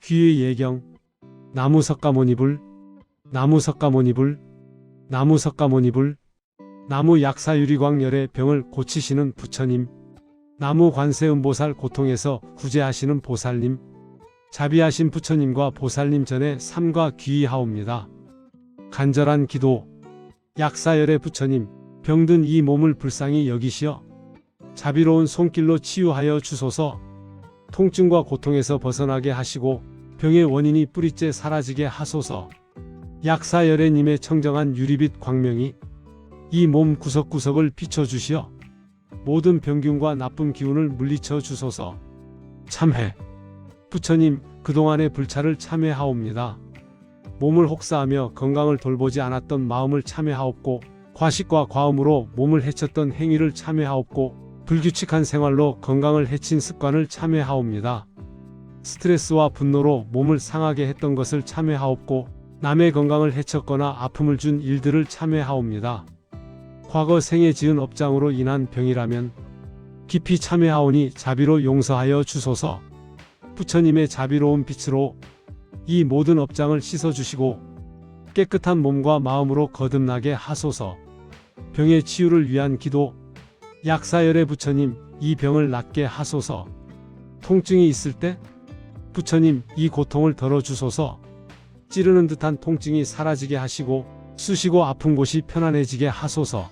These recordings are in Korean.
귀의 예경. 나무석가모니불, 나무석가모니불, 나무석가모니불. 나무 약사유리광열의 병을 고치시는 부처님. 나무 관세음보살 고통에서 구제하시는 보살님. 자비하신 부처님과 보살님 전에 삼가 귀의하옵니다. 간절한 기도. 약사열의 부처님, 병든 이 몸을 불쌍히 여기시어 자비로운 손길로 치유하여 주소서. 통증과 고통에서 벗어나게 하시고 병의 원인이 뿌리째 사라지게 하소서. 약사열애님의 청정한 유리빛 광명이 이 몸 구석구석을 비춰주시어 모든 병균과 나쁜 기운을 물리쳐 주소서. 참회. 부처님, 그동안의 불찰을 참회하옵니다. 몸을 혹사하며 건강을 돌보지 않았던 마음을 참회하옵고, 과식과 과음으로 몸을 해쳤던 행위를 참회하옵고, 불규칙한 생활로 건강을 해친 습관을 참회하옵니다. 스트레스와 분노로 몸을 상하게 했던 것을 참회하옵고, 남의 건강을 해쳤거나 아픔을 준 일들을 참회하옵니다. 과거 생에 지은 업장으로 인한 병이라면 깊이 참회하오니 자비로 용서하여 주소서. 부처님의 자비로운 빛으로 이 모든 업장을 씻어주시고 깨끗한 몸과 마음으로 거듭나게 하소서. 병의 치유를 위한 기도. 약사열의 부처님, 이 병을 낫게 하소서. 통증이 있을 때 부처님, 이 고통을 덜어주소서. 찌르는 듯한 통증이 사라지게 하시고 쑤시고 아픈 곳이 편안해지게 하소서.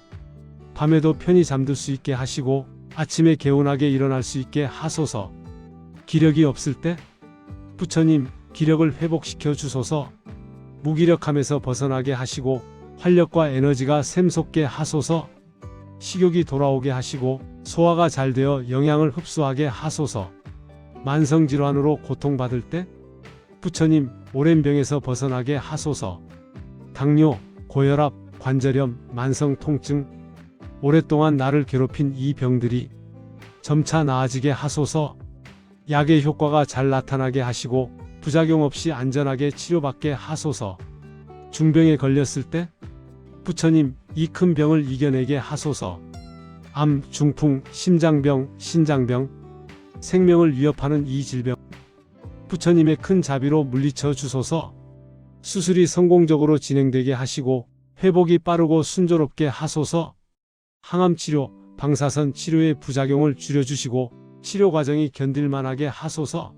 밤에도 편히 잠들 수 있게 하시고 아침에 개운하게 일어날 수 있게 하소서. 기력이 없을 때 부처님, 기력을 회복시켜 주소서. 무기력함에서 벗어나게 하시고 활력과 에너지가 샘솟게 하소서. 식욕이 돌아오게 하시고 소화가 잘 되어 영양을 흡수하게 하소서. 만성질환으로 고통받을 때 부처님, 오랜 병에서 벗어나게 하소서. 당뇨, 고혈압, 관절염, 만성통증, 오랫동안 나를 괴롭힌 이 병들이 점차 나아지게 하소서. 약의 효과가 잘 나타나게 하시고 부작용 없이 안전하게 치료받게 하소서. 중병에 걸렸을 때 부처님, 이 큰 병을 이겨내게 하소서. 암, 중풍, 심장병, 신장병, 생명을 위협하는 이 질병 부처님의 큰 자비로 물리쳐 주소서. 수술이 성공적으로 진행되게 하시고 회복이 빠르고 순조롭게 하소서. 항암치료, 방사선 치료의 부작용을 줄여주시고 치료 과정이 견딜만하게 하소서.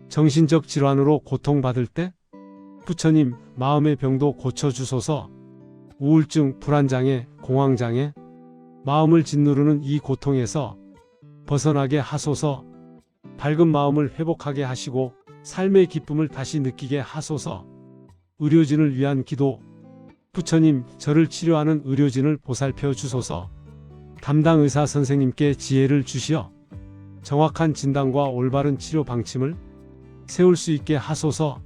정신적 질환으로 고통받을 때 부처님, 마음의 병도 고쳐주소서. 우울증, 불안장애, 공황장애, 마음을 짓누르는 이 고통에서 벗어나게 하소서. 밝은 마음을 회복하게 하시고 삶의 기쁨을 다시 느끼게 하소서. 의료진을 위한 기도. 부처님, 저를 치료하는 의료진을 보살펴 주소서. 담당 의사 선생님께 지혜를 주시어 정확한 진단과 올바른 치료 방침을 세울 수 있게 하소서.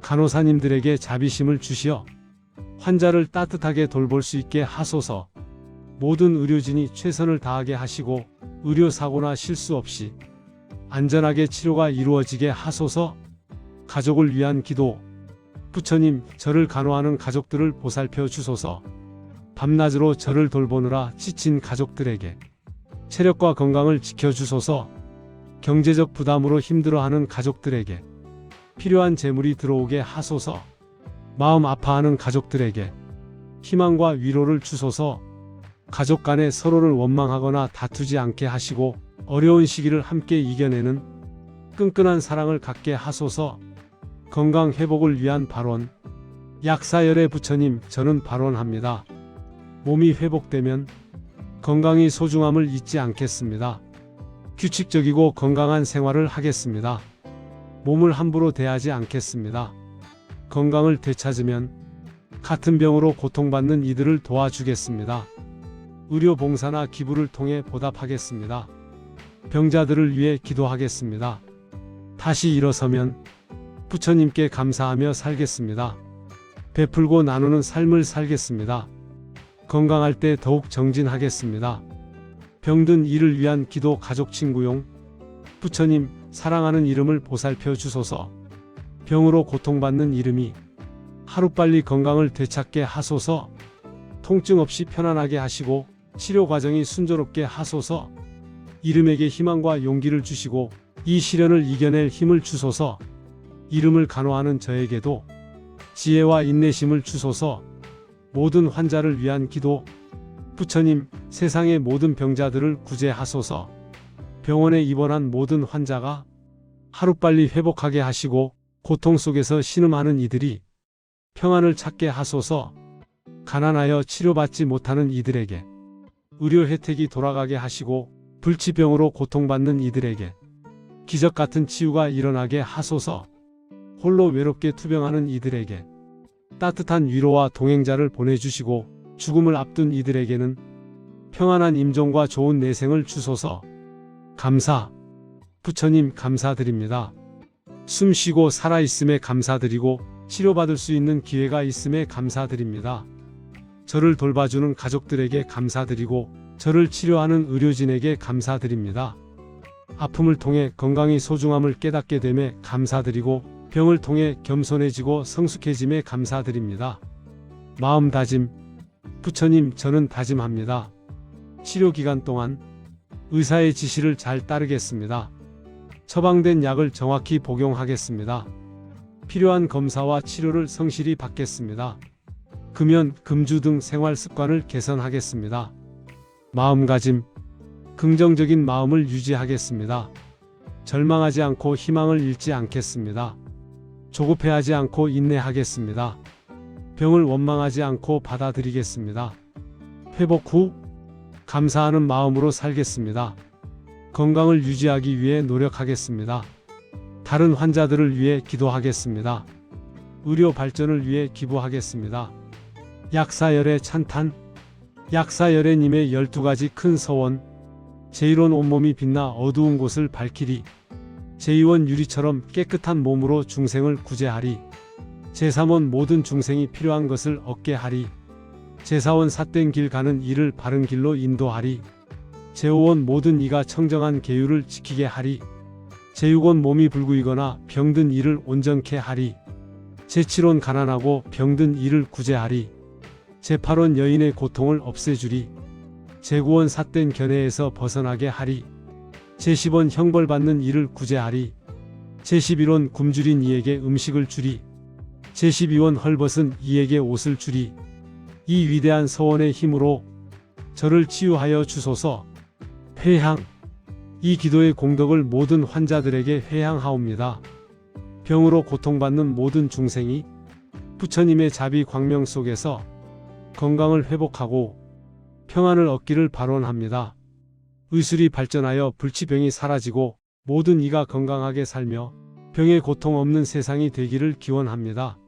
간호사님들에게 자비심을 주시어 환자를 따뜻하게 돌볼 수 있게 하소서. 모든 의료진이 최선을 다하게 하시고 의료사고나 실수 없이 안전하게 치료가 이루어지게 하소서. 가족을 위한 기도. 부처님, 저를 간호하는 가족들을 보살펴 주소서. 밤낮으로 저를 돌보느라 지친 가족들에게 체력과 건강을 지켜주소서. 경제적 부담으로 힘들어하는 가족들에게 필요한 재물이 들어오게 하소서. 마음 아파하는 가족들에게 희망과 위로를 주소서. 가족 간에 서로를 원망하거나 다투지 않게 하시고 어려운 시기를 함께 이겨내는 끈끈한 사랑을 갖게 하소서. 건강 회복을 위한 발원. 약사열의 부처님, 저는 발원합니다. 몸이 회복되면 건강이 소중함을 잊지 않겠습니다. 규칙적이고 건강한 생활을 하겠습니다. 몸을 함부로 대하지 않겠습니다. 건강을 되찾으면 같은 병으로 고통받는 이들을 도와주겠습니다. 의료 봉사나 기부를 통해 보답하겠습니다. 병자들을 위해 기도하겠습니다. 다시 일어서면 부처님께 감사하며 살겠습니다. 베풀고 나누는 삶을 살겠습니다. 건강할 때 더욱 정진하겠습니다. 병든 이를 위한 기도. 가족 친구용. 부처님, 사랑하는 이름을 보살펴 주소서. 병으로 고통받는 이름이 하루빨리 건강을 되찾게 하소서. 통증 없이 편안하게 하시고 치료 과정이 순조롭게 하소서. 이름에게 희망과 용기를 주시고 이 시련을 이겨낼 힘을 주소서. 이름을 간호하는 저에게도 지혜와 인내심을 주소서. 모든 환자를 위한 기도. 부처님, 세상의 모든 병자들을 구제하소서. 병원에 입원한 모든 환자가 하루빨리 회복하게 하시고 고통 속에서 신음하는 이들이 평안을 찾게 하소서. 가난하여 치료받지 못하는 이들에게 의료 혜택이 돌아가게 하시고 불치병으로 고통받는 이들에게 기적 같은 치유가 일어나게 하소서. 홀로 외롭게 투병하는 이들에게 따뜻한 위로와 동행자를 보내주시고 죽음을 앞둔 이들에게는 평안한 임종과 좋은 내생을 주소서. 감사. 부처님 감사드립니다. 숨쉬고 살아있음에 감사드리고 치료받을 수 있는 기회가 있음에 감사드립니다. 저를 돌봐주는 가족들에게 감사드리고 저를 치료하는 의료진에게 감사드립니다. 아픔을 통해 건강의 소중함을 깨닫게 됨에 감사드리고 병을 통해 겸손해지고 성숙해짐에 감사드립니다. 마음 다짐. 부처님, 저는 다짐합니다. 치료 기간 동안 의사의 지시를 잘 따르겠습니다. 처방된 약을 정확히 복용하겠습니다. 필요한 검사와 치료를 성실히 받겠습니다. 금연, 금주 등 생활 습관을 개선하겠습니다. 마음가짐. 긍정적인 마음을 유지하겠습니다. 절망하지 않고 희망을 잃지 않겠습니다. 조급해하지 않고 인내하겠습니다. 병을 원망하지 않고 받아들이겠습니다. 회복 후 감사하는 마음으로 살겠습니다. 건강을 유지하기 위해 노력하겠습니다. 다른 환자들을 위해 기도하겠습니다. 의료 발전을 위해 기부하겠습니다. 약사열애 찬탄. 약사열애님의 12가지 큰 서원. 제1원 온몸이 빛나 어두운 곳을 밝히리. 제2원 유리처럼 깨끗한 몸으로 중생을 구제하리. 제3원 모든 중생이 필요한 것을 얻게 하리. 제4원 삿된 길 가는 이를 바른 길로 인도하리. 제5원 모든 이가 청정한 계율을 지키게 하리. 제6원 몸이 불구이거나 병든 이를 온전케 하리. 제7원 가난하고 병든 이를 구제하리. 제8원 여인의 고통을 없애주리. 제9원 삿된 견해에서 벗어나게 하리. 제10원 형벌받는 이를 구제하리. 제11원 굶주린 이에게 음식을 주리. 제12원 헐벗은 이에게 옷을 주리. 이 위대한 서원의 힘으로 저를 치유하여 주소서. 회향. 이 기도의 공덕을 모든 환자들에게 회향하옵니다. 병으로 고통받는 모든 중생이 부처님의 자비 광명 속에서 건강을 회복하고 평안을 얻기를 발원합니다. 의술이 발전하여 불치병이 사라지고 모든 이가 건강하게 살며 병의 고통 없는 세상이 되기를 기원합니다.